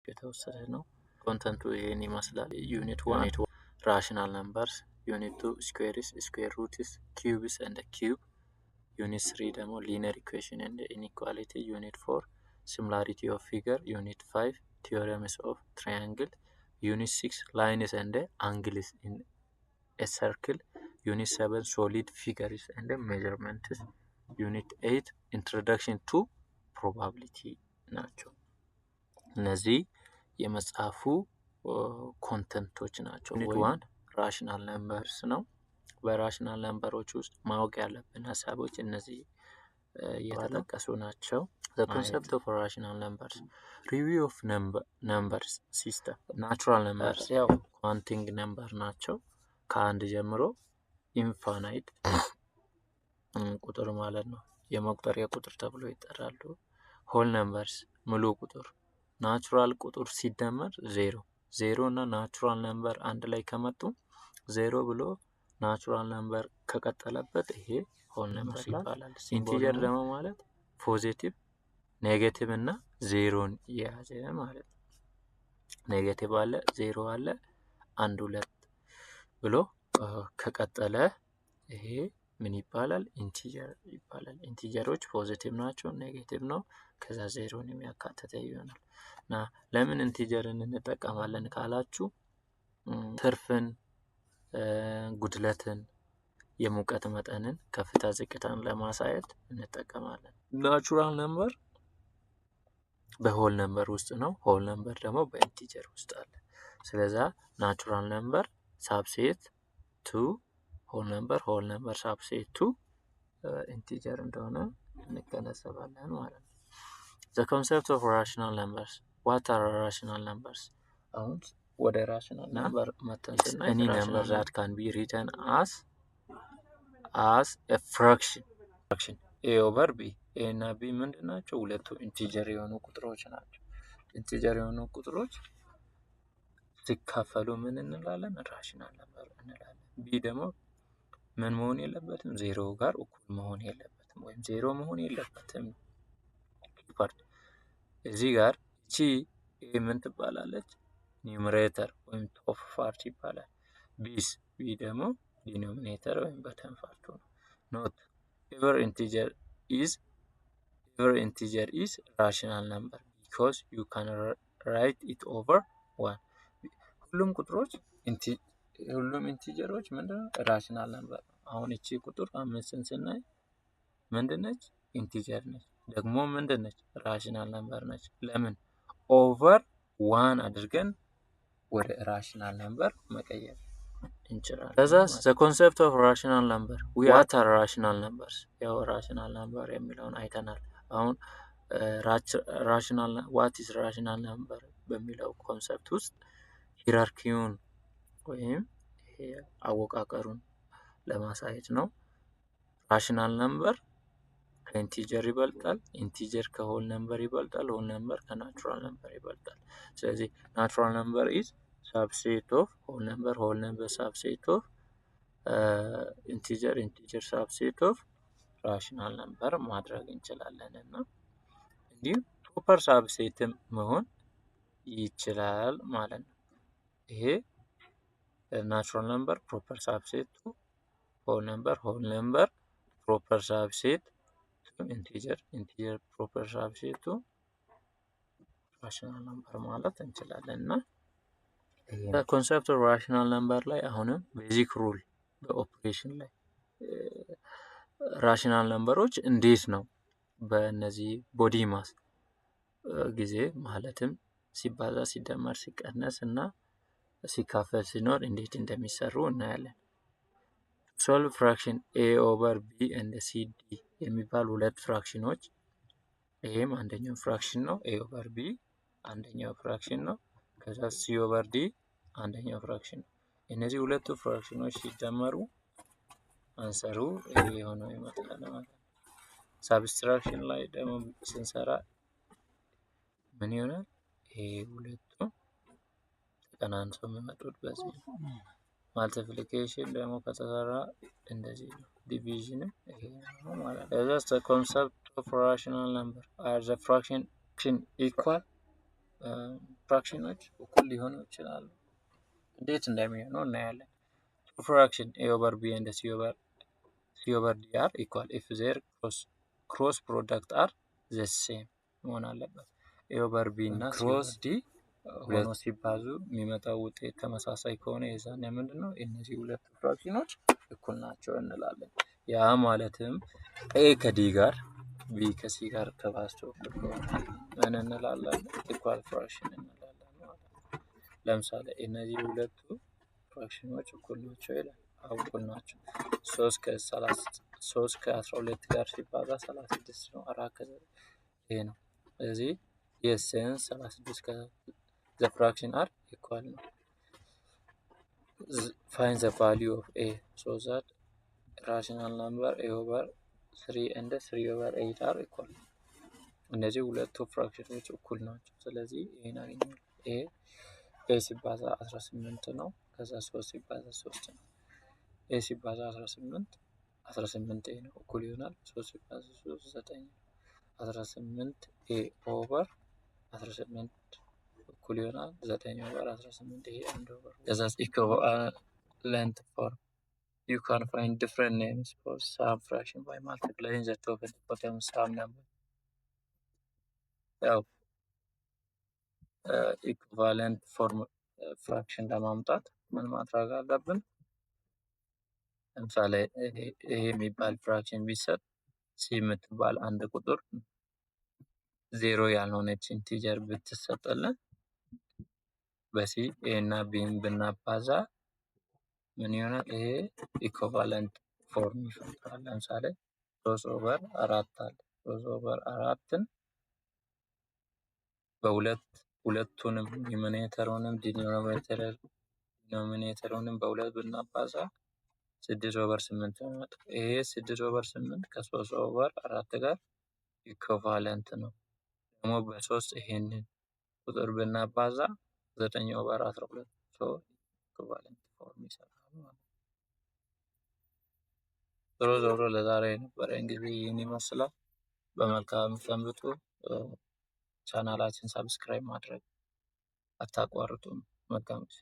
የተወሰደ ነው። ኮንተንቱ ይሄን ይመስላል። ዩኒት 1 rational numbers, unit 2 squares, square roots, cubes and cube, unit 3 ደግሞ linear equation and inequality, unit 4 similarity of figure, unit 5 theorems of triangle, unit 6 lines and angles in a circle, unit 7 solid figures and measurements, unit 8 introduction to probability ናቸው። እነዚህ የመጽሐፉ ኮንተንቶች ናቸው። ዩኒት 1 ራሽናል ነምበርስ ነው። በራሽናል ነምበሮች ውስጥ ማወቅ ያለብን ሀሳቦች እነዚህ የተጠቀሱ ናቸው። the concept of rational numbers, review of numbers system, natural numbers ያው counting number ናቸው። ከአንድ ጀምሮ ኢንፋናይት ቁጥር ማለት ነው። የመቁጠሪያ ቁጥር ተብሎ ይጠራሉ። ሆል ነምበርስ ሙሉ ቁጥር፣ ናቹራል ቁጥር ሲደመር ዜሮ እና ናቹራል ነምበር አንድ ላይ ከመጡ ዜሮ ብሎ ናቹራል ነምበር ከቀጠለበት ይሄ ሆል ነምበር ይባላል። ኢንቲጀር ደግሞ ማለት ፖዚቲቭ፣ ኔጌቲቭ እና ዜሮን የያዘ ማለት ነው። ኔጌቲቭ አለ፣ ዜሮ አለ፣ አንድ ሁለት ብሎ ከቀጠለ ይሄ ምን ይባላል? ኢንቲጀር ይባላል። ኢንቲጀሮች ፖዚቲቭ ናቸው፣ ኔጌቲቭ ነው፣ ከዛ ዜሮን የሚያካትተ ይሆናል። እና ለምን ኢንቲጀርን እንጠቀማለን ካላችሁ ትርፍን፣ ጉድለትን፣ የሙቀት መጠንን፣ ከፍታ ዝቅታን ለማሳየት እንጠቀማለን። ናቹራል ነምበር በሆል ነምበር ውስጥ ነው። ሆል ነምበር ደግሞ በኢንቲጀር ውስጥ አለ። ስለዚህ ናቹራል ነምበር ሳብሴት ቱ ሆል ነምበር ሳብሴት ቱ ኢንቲጀር እንደሆነ እንገነዘባለን ማለት ነው። the concept of rational numbers, what are rational numbers? አሁን ወደ rational number መተን ስናይ any number that can be written as a fraction a over b a እና b ምንድን ናቸው? ሁለቱ ኢንቲጀር የሆኑ ቁጥሮች ናቸው። ኢንቲጀር የሆኑ ቁጥሮች ሲካፈሉ ምን እንላለን? ራሽናል ነምበር እንላለን። b ደግሞ ምን መሆን የለበትም? ዜሮ ጋር እኩል መሆን የለበትም፣ ወይም ዜሮ መሆን የለበትም። እዚህ ጋር እቺ a ምን ትባላለች? ኒውመሬተር ወይም ቶፕ ፓርት ይባላል። b ደግሞ ዲኖሚኔተር ወይም በተን ፓርቱ ነው። ኖት every integer is rational number because you can write it over 1. ሁሉም ኢንቲጀሮች ምንድነው? ራሽናል ነምበር። አሁን እቺ ቁጥር 5ን ስናይ ምንድነች? ኢንቲጀር ነች። ደግሞ ምንድነች? ራሽናል ነምበር ነች። ለምን? ኦቨር 1 አድርገን ወደ ራሽናል ነምበር መቀየር እንችላለን። ከዛስ the concept of rational number, what are rational numbers? ያው ራሽናል ነምበር የሚለውን አይተናል። አሁን what is rational number በሚለው ኮንሰፕት ውስጥ ሂራርኪውን ወይም አወቃቀሩን ለማሳየት ነው። ራሽናል ነምበር ከኢንቲጀር ይበልጣል፣ ኢንቲጀር ከሆል ነምበር ይበልጣል፣ ሆል ነምበር ከናቹራል ነምበር ይበልጣል። ስለዚህ ናቹራል ነምበር is subset of whole number subset of integer subset of rational number ማድረግ እንችላለን። እና እንዲሁም ፕሮፐር ሳብሴትም መሆን ይችላል ማለት ነው። ይሄ ናቹራል ነምበር ፕሮፐር ሳብሴት ቱ ሆል ነምበር ፕሮፐር ሳብሴት ቱ ኢንቲጀር ፕሮፐር ሳብሴት ቱ ራሽናል ነምበር ማለት እንችላለን። እና ኮንሰፕት ኦፍ ራሽናል ነምበር ላይ አሁንም ቤዚክ ሩል በኦፕሬሽን ላይ ራሽናል ነምበሮች እንዴት ነው በእነዚህ ቦዲ ማስ ጊዜ ማለትም ሲባዛ፣ ሲደመር፣ ሲቀነስ እና ሲካፈል ሲኖር እንዴት እንደሚሰሩ እናያለን። ሶልቭ ፍራክሽን a over b and c d የሚባሉ ሁለት ፍራክሽኖች፣ ይሄም አንደኛው ፍራክሽን ነው፣ a over b አንደኛው ፍራክሽን ነው፣ ከዛ c over d አንደኛው ፍራክሽን ነው። እነዚህ ሁለቱ ፍራክሽኖች ሲደመሩ አንሰሩ ይሄ ሆኖ ይመጣል ማለት ነው። ሳብስትራክሽን ላይ ደግሞ ስንሰራ ምን ይሆናል? ይሄ ሁለቱ ተቀናንሰው የሚመጡት በዚህ ነው። ማልቲፕሊኬሽን ደግሞ ከተሰራ እንደዚህ ነው። ዲቪዥንም ይሄ ነው ማለት ነው። that's the concept of rational number. Are the fraction equal? ፍራክሽኖች እኩል ሊሆኑ ይችላሉ። እንዴት እንደሚሆኑ እናያለን። ፍራክሽን ኤ ኦቨር ቢ ኤንድ ሲ ኦቨር ዲ አር ኢኳል ኢፍ ዜር ክሮስ ፕሮዳክት አር ዘ ሴም መሆን አለበት። ኤ ኦቨር ቢ እና ክሮስ ዲ ሆኖ ሲባዙ የሚመጣው ውጤት ተመሳሳይ ከሆነ የዛኔ ምንድን ነው እነዚህ ሁለት ፍራክሽኖች እኩል ናቸው እንላለን። ያ ማለትም ኤ ከዲ ጋር ቢ ከሲ ጋር ተባዝቶ ምን እንላለን? ኢኳል ፍራክሽን እንላለን ማለት ነው። ለምሳሌ እነዚህ ሁለቱ ፍራክሽኖች እኩል ናቸው ይላል። እኩል ናቸው። 3 ከ12 ጋር ሲባዛ 36 ነው። 4 ይሄ ነው። ስለዚህ የሴንስ 36 the fraction are equal ነው። Find the value of a so that rational number a over 3 and 3 over 8 are equal። እነዚህ ሁለቱ ፍራክሽኖች እኩል ናቸው። ስለዚህ ይሄን አገኛለሁ። ኤ ሲባዛ 18 ነው። ከዛ 3 ሲባዛ 3 ነው። ኤ ሲባዛ 18 ኤ ነው እኩል ይሆናል 3 ሲባዛ 3 9 ነው። 18 ኤ ኦቨር 18 እኩል ይሆናል 9 ኦቨር 18 ይሄ 1 ኦቨር ከዛ ኢኩቫለንት ፎርም you can find different names for some fraction by multiplying the top and bottom sum number። ያው ኢኩቫለንት ፎርም ፍራክሽን ለማምጣት ምን ማድረግ አለብን? ለምሳሌ ይሄ የሚባል ፍራክሽን ቢሰጥ ሲ የምትባል አንድ ቁጥር ዜሮ ያልሆነች ኢንቲጀር ብትሰጥልን በሲ ኤ እና ቢን ብናባዛ ምን ይሆናል? ይሄ ኢኩቫለንት ፎርም ይፈጥራል። ለምሳሌ 3 ኦቨር 4 አለ። 3 ኦቨር 4ን ሁለቱንም ኒሚኔተሩንም ዲኖሚኔተሩንም በሁለት ብናባዛ 6 ኦቨር 8 ነው። ይሄ 6 ኦቨር 8 ከ3 ኦቨር 4 ጋር ኢኩቫለንት ነው። ደግሞ በ3 ይሄንን ቁጥር ብናባዛ 9 ኦቨር 12 ኢኩቫለንት ፎርም ይሰጣል ማለት ነው። ዞሮ ለዛሬ የነበረን ጊዜ ይህን ይመስላል። በመልካም ሰንብቱ። ቻናላችን ሰብስክራይብ ማድረግ አታቋርጡም። መልካም ጊዜ